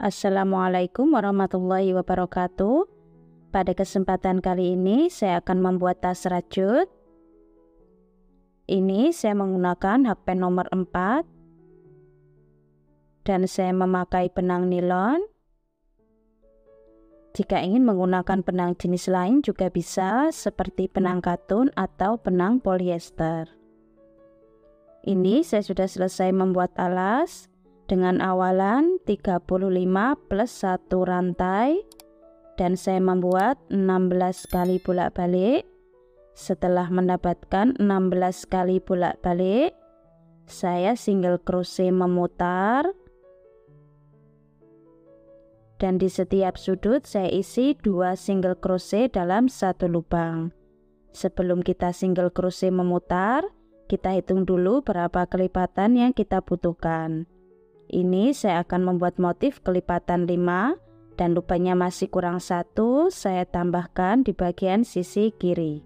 Assalamualaikum warahmatullahi wabarakatuh. Pada kesempatan kali ini saya akan membuat tas rajut. Ini saya menggunakan hakpen nomor 4 dan saya memakai benang nilon. Jika ingin menggunakan benang jenis lain juga bisa, seperti benang katun atau benang polyester. Ini saya sudah selesai membuat alas dengan awalan 35 plus 1 rantai dan saya membuat 16 kali bolak-balik. Setelah mendapatkan 16 kali bolak-balik, saya single crochet memutar dan di setiap sudut saya isi 2 single crochet dalam satu lubang. Sebelum kita single crochet memutar, kita hitung dulu berapa kelipatan yang kita butuhkan. Ini saya akan membuat motif kelipatan 5 dan lubangnya masih kurang 1, saya tambahkan di bagian sisi kiri.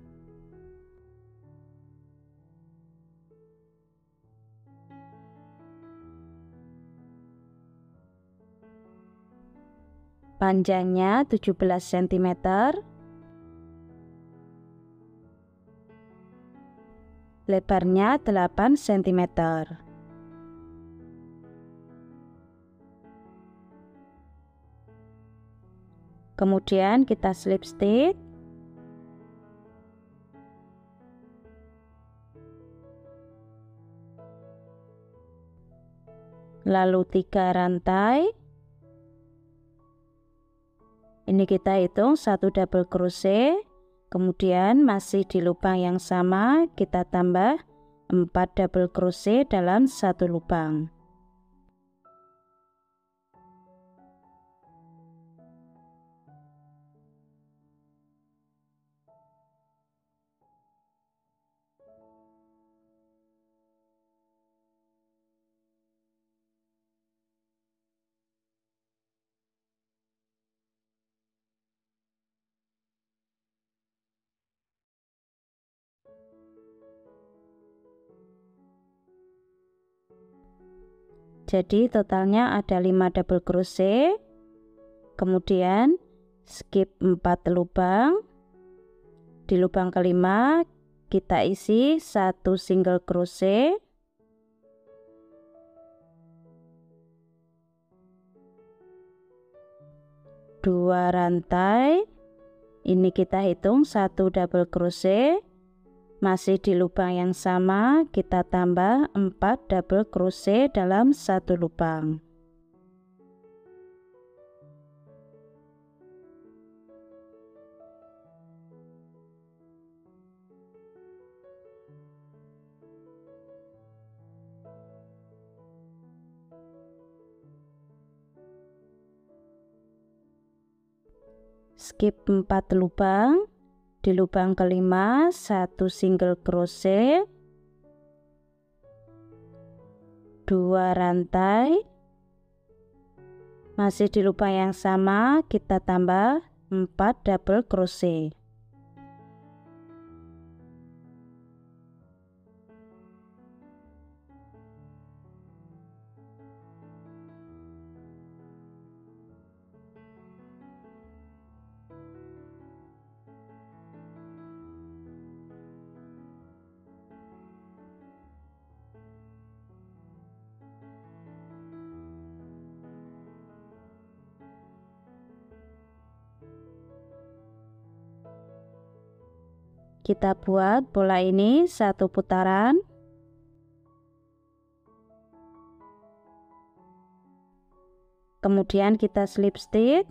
Panjangnya 17 cm, lebarnya 8 cm. Kemudian kita slip stitch. Lalu 3 rantai. Ini kita hitung 1 double crochet. Kemudian masih di lubang yang sama kita tambah 4 double crochet dalam satu lubang. Jadi totalnya ada 5 double crochet. Kemudian skip 4 lubang. Di lubang kelima kita isi 1 single crochet. Dua rantai. Ini kita hitung 1 double crochet. Masih di lubang yang sama kita tambah 4 double crochet dalam satu lubang. Skip 4 lubang. Di lubang kelima 1 single crochet, 2 rantai. Masih di lubang yang sama kita tambah 4 double crochet. Kita buat pola ini 1 putaran. Kemudian kita slip stitch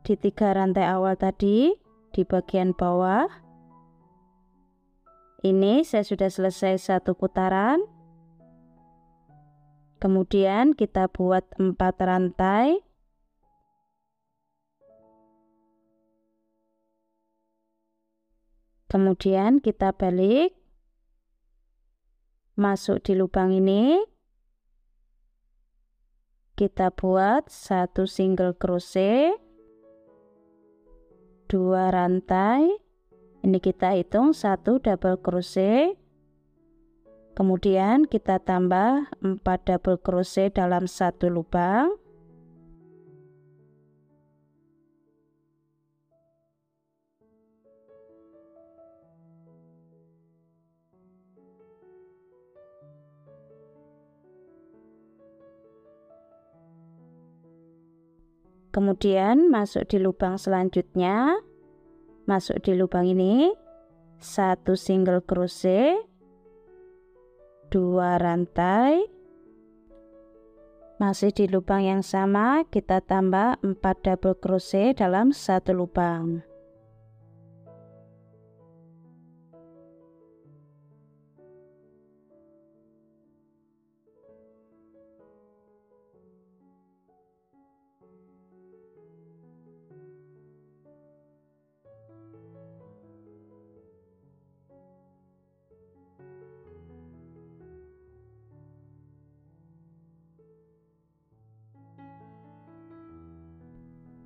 di 3 rantai awal tadi di bagian bawah. Ini saya sudah selesai 1 putaran. Kemudian kita buat 4 rantai. Kemudian kita balik, masuk di lubang ini, kita buat 1 single crochet, 2 rantai. Ini kita hitung 1 double crochet. Kemudian kita tambah 4 double crochet dalam satu lubang. Kemudian masuk di lubang selanjutnya, masuk di lubang ini, 1 single crochet, 2 rantai, masih di lubang yang sama kita tambah 4 double crochet dalam satu lubang.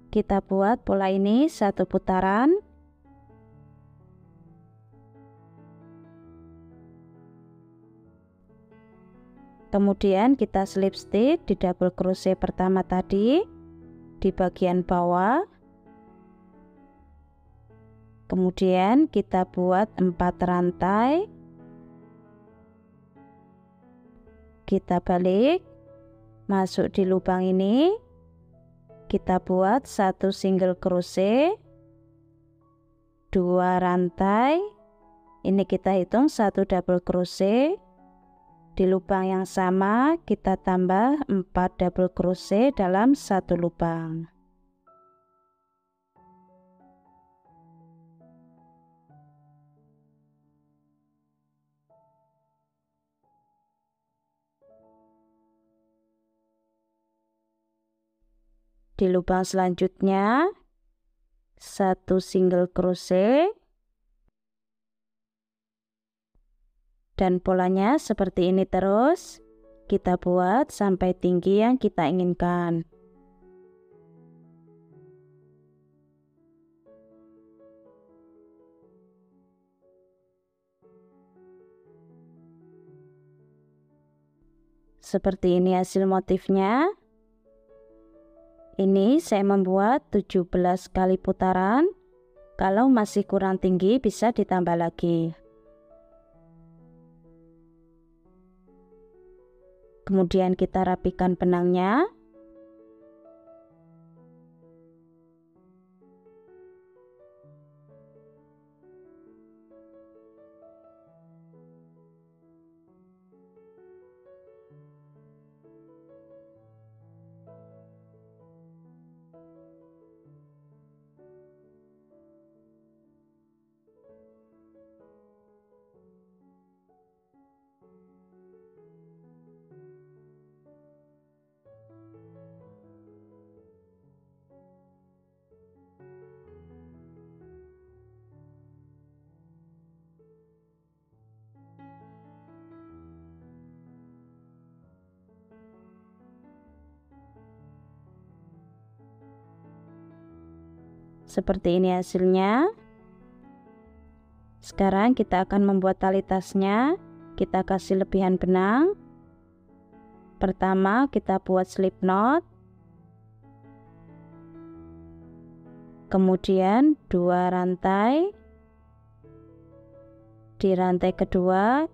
Kita buat pola ini 1 putaran. Kemudian kita slip stitch di double crochet pertama tadi di bagian bawah. Kemudian kita buat 4 rantai. Kita balik, masuk di lubang ini. Kita buat 1 single crochet, 2 rantai. Ini kita hitung 1 double crochet. Di lubang yang sama kita tambah 4 double crochet dalam satu lubang. Di lubang selanjutnya 1 single crochet, dan polanya seperti ini terus kita buat sampai tinggi yang kita inginkan. Seperti ini hasil motifnya. Ini saya membuat 17 kali putaran. Kalau masih kurang tinggi bisa ditambah lagi. Kemudian kita rapikan benangnya. Seperti ini hasilnya. Sekarang kita akan membuat tali tasnya. Kita kasih lebihan benang. Pertama kita buat slip knot. Kemudian 2 rantai. Di rantai kedua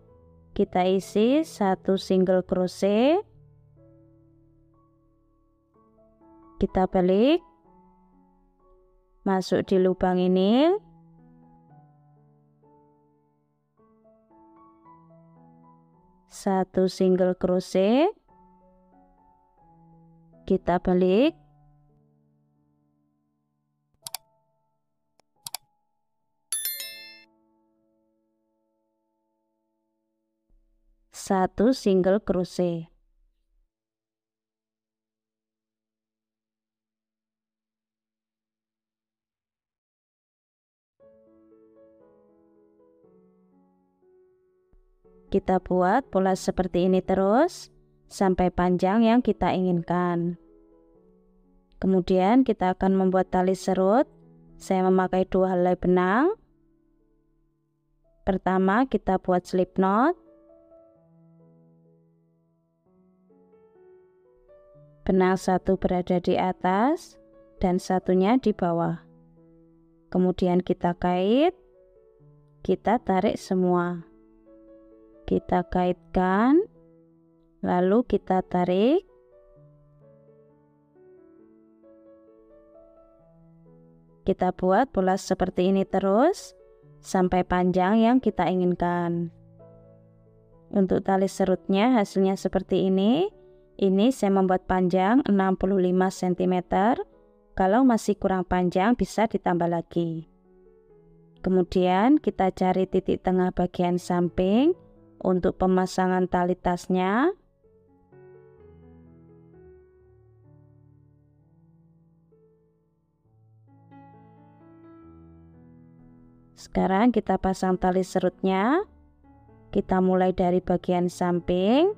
kita isi 1 single crochet. Kita balik. Masuk di lubang ini. Satu single crochet. Kita balik. Satu single crochet. Kita buat pola seperti ini terus sampai panjang yang kita inginkan. Kemudian kita akan membuat tali serut. Saya memakai 2 helai benang. Pertama kita buat slip knot. Benang satu berada di atas dan satunya di bawah. Kemudian kita kait. Kita tarik semua. Kita kaitkan, lalu kita tarik. Kita buat pola seperti ini terus sampai panjang yang kita inginkan. Untuk tali serutnya hasilnya seperti ini. Ini saya membuat panjang 65 cm. Kalau masih kurang panjang bisa ditambah lagi. Kemudian kita cari titik tengah bagian samping untuk pemasangan tali tasnya. Sekarang kita pasang tali serutnya. Kita mulai dari bagian samping.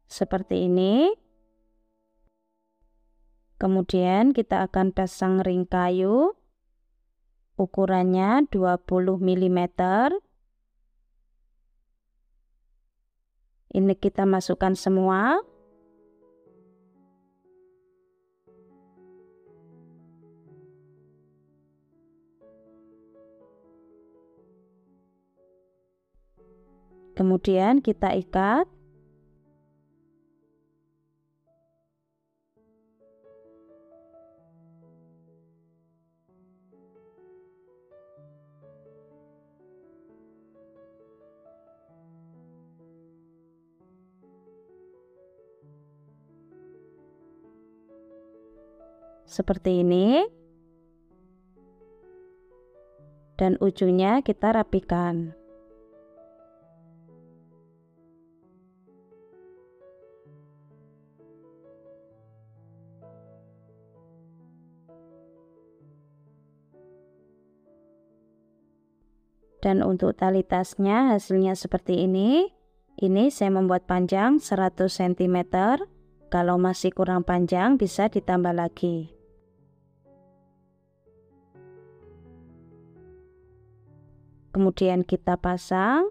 Seperti ini. Kemudian kita akan pasang ring kayu. Ukurannya 20 mm. Ini kita masukkan semua. Kemudian kita ikat. Seperti ini. Dan ujungnya kita rapikan. Dan untuk tali tasnya hasilnya seperti ini. Ini saya membuat panjang 100 cm. Kalau masih kurang panjang bisa ditambah lagi. Kemudian kita pasang.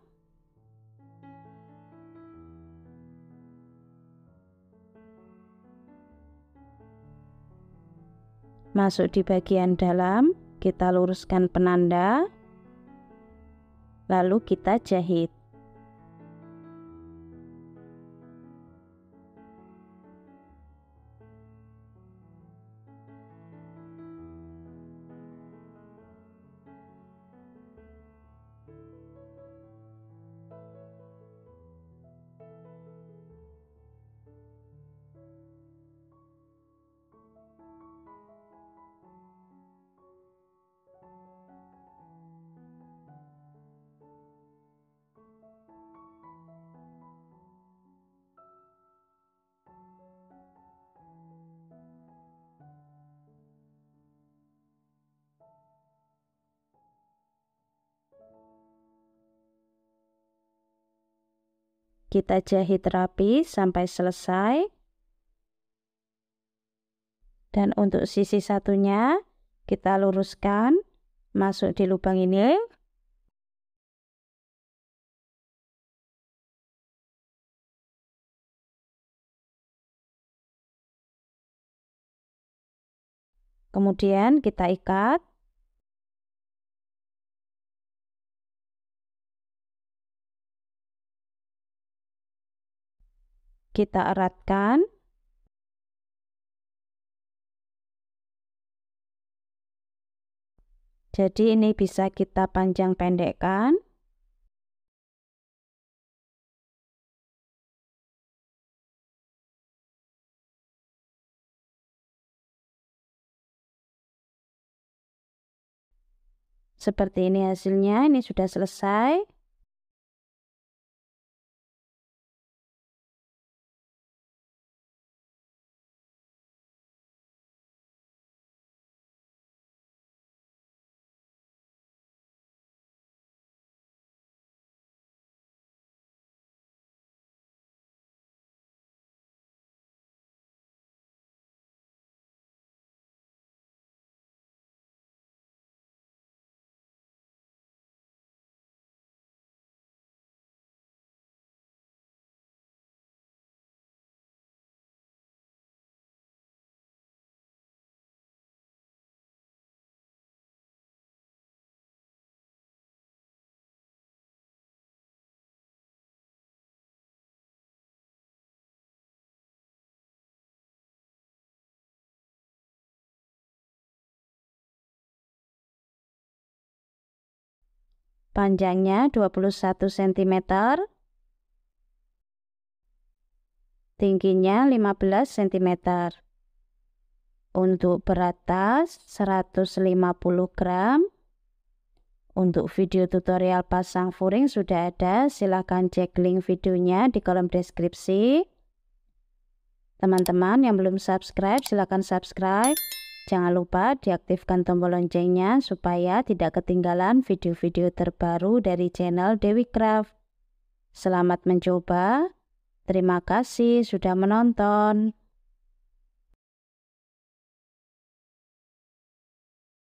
Masuk di bagian dalam, kita luruskan penanda. Lalu kita jahit. Kita jahit rapi sampai selesai. Dan untuk sisi satunya kita luruskan, masuk di lubang ini. Kemudian kita ikat. Kita eratkan. Jadi ini bisa kita panjang pendekkan. Seperti ini hasilnya, ini sudah selesai. Panjangnya 21 cm, tingginya 15 cm. Untuk berat tas 150 gram. Untuk video tutorial pasang furing sudah ada, silahkan cek link videonya di kolom deskripsi. Teman-teman yang belum subscribe silahkan subscribe. Jangan lupa diaktifkan tombol loncengnya supaya tidak ketinggalan video-video terbaru dari channel Dewi Craft. Selamat mencoba. Terima kasih sudah menonton.